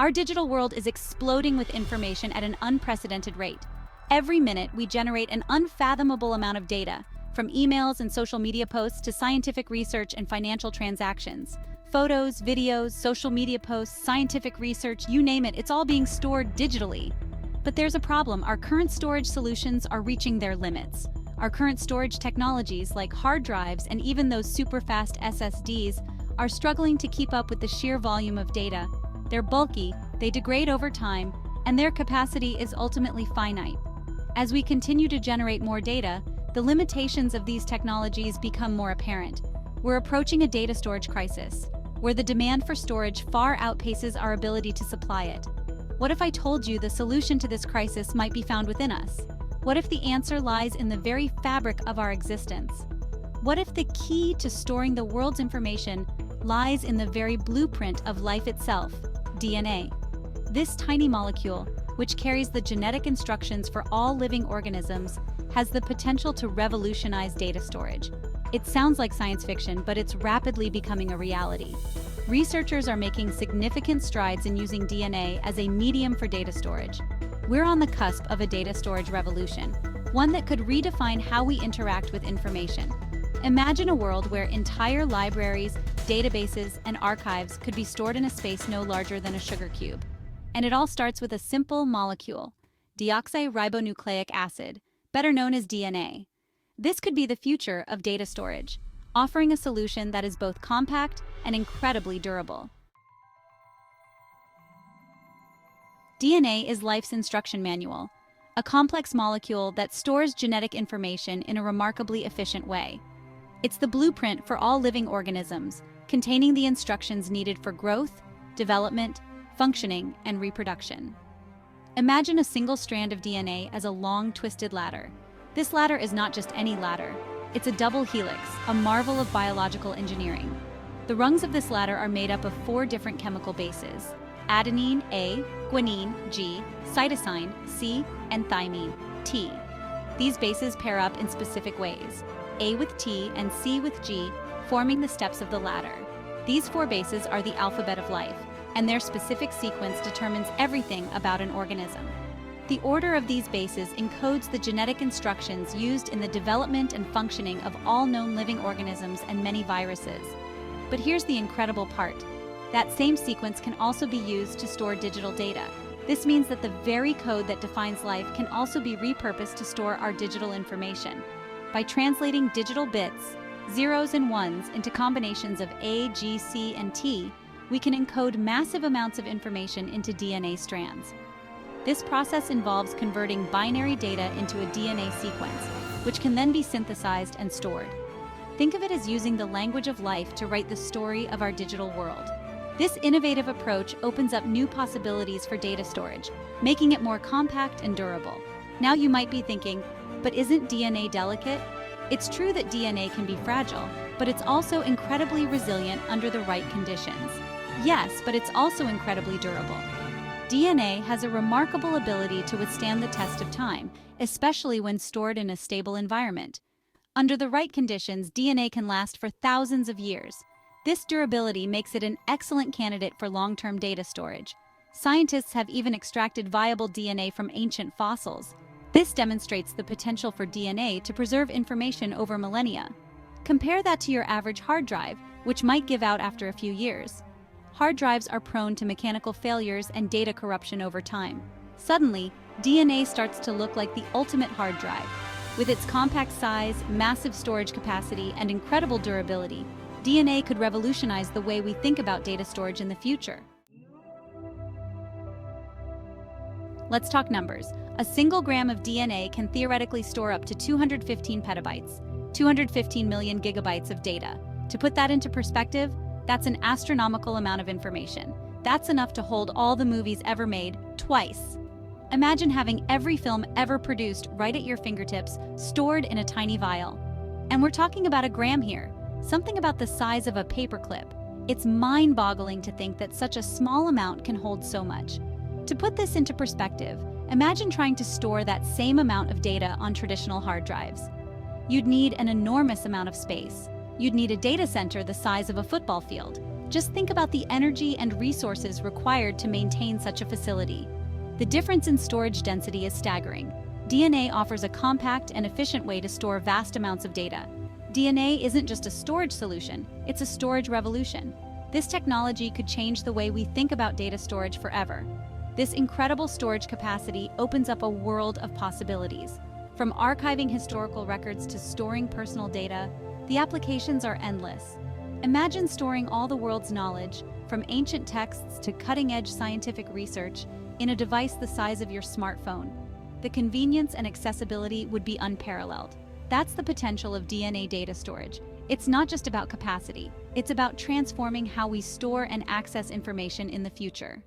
Our digital world is exploding with information at an unprecedented rate. Every minute, we generate an unfathomable amount of data, from emails and social media posts to scientific research and financial transactions. Photos, videos, social media posts, scientific research, you name it, it's all being stored digitally. But there's a problem. Our current storage solutions are reaching their limits. Our current storage technologies, like hard drives and even those super-fast SSDs, are struggling to keep up with the sheer volume of data. They're bulky, they degrade over time, and their capacity is ultimately finite. As we continue to generate more data, the limitations of these technologies become more apparent. We're approaching a data storage crisis, where the demand for storage far outpaces our ability to supply it. What if I told you the solution to this crisis might be found within us? What if the answer lies in the very fabric of our existence? What if the key to storing the world's information lies in the very blueprint of life itself, DNA? This tiny molecule, which carries the genetic instructions for all living organisms, has the potential to revolutionize data storage. It sounds like science fiction, but it's rapidly becoming a reality. Researchers are making significant strides in using DNA as a medium for data storage. We're on the cusp of a data storage revolution, one that could redefine how we interact with information. Imagine a world where entire libraries, databases, and archives could be stored in a space no larger than a sugar cube. And it all starts with a simple molecule, deoxyribonucleic acid, better known as DNA. This could be the future of data storage, offering a solution that is both compact and incredibly durable. DNA is life's instruction manual, a complex molecule that stores genetic information in a remarkably efficient way. It's the blueprint for all living organisms, containing the instructions needed for growth, development, functioning, and reproduction. Imagine a single strand of DNA as a long, twisted ladder. This ladder is not just any ladder. It's a double helix, a marvel of biological engineering. The rungs of this ladder are made up of 4 different chemical bases: adenine, A, guanine, G, cytosine, C, and thymine, T. These bases pair up in specific ways, A with T and C with G, forming the steps of the ladder. These 4 bases are the alphabet of life, and their specific sequence determines everything about an organism. The order of these bases encodes the genetic instructions used in the development and functioning of all known living organisms and many viruses. But here's the incredible part. That same sequence can also be used to store digital data. This means that the very code that defines life can also be repurposed to store our digital information. By translating digital bits, zeros and ones, into combinations of A, G, C, and T, we can encode massive amounts of information into DNA strands. This process involves converting binary data into a DNA sequence, which can then be synthesized and stored. Think of it as using the language of life to write the story of our digital world. This innovative approach opens up new possibilities for data storage, making it more compact and durable. Now you might be thinking, but isn't DNA delicate? It's true that DNA can be fragile, but it's also incredibly resilient under the right conditions. Yes, but it's also incredibly durable. DNA has a remarkable ability to withstand the test of time, especially when stored in a stable environment. Under the right conditions, DNA can last for thousands of years. This durability makes it an excellent candidate for long-term data storage. Scientists have even extracted viable DNA from ancient fossils. This demonstrates the potential for DNA to preserve information over millennia. Compare that to your average hard drive, which might give out after a few years. Hard drives are prone to mechanical failures and data corruption over time. Suddenly, DNA starts to look like the ultimate hard drive. With its compact size, massive storage capacity, and incredible durability, DNA could revolutionize the way we think about data storage in the future. Let's talk numbers. A single gram of DNA can theoretically store up to 215 petabytes, 215 million gigabytes of data. To put that into perspective, that's an astronomical amount of information. That's enough to hold all the movies ever made, twice. Imagine having every film ever produced right at your fingertips, stored in a tiny vial. And we're talking about a gram here, something about the size of a paperclip. It's mind-boggling to think that such a small amount can hold so much. To put this into perspective, imagine trying to store that same amount of data on traditional hard drives. You'd need an enormous amount of space. You'd need a data center the size of a football field. Just think about the energy and resources required to maintain such a facility. The difference in storage density is staggering. DNA offers a compact and efficient way to store vast amounts of data. DNA isn't just a storage solution, it's a storage revolution. This technology could change the way we think about data storage forever. This incredible storage capacity opens up a world of possibilities. From archiving historical records to storing personal data, the applications are endless. Imagine storing all the world's knowledge, from ancient texts to cutting-edge scientific research, in a device the size of your smartphone. The convenience and accessibility would be unparalleled. That's the potential of DNA data storage. It's not just about capacity, it's about transforming how we store and access information in the future.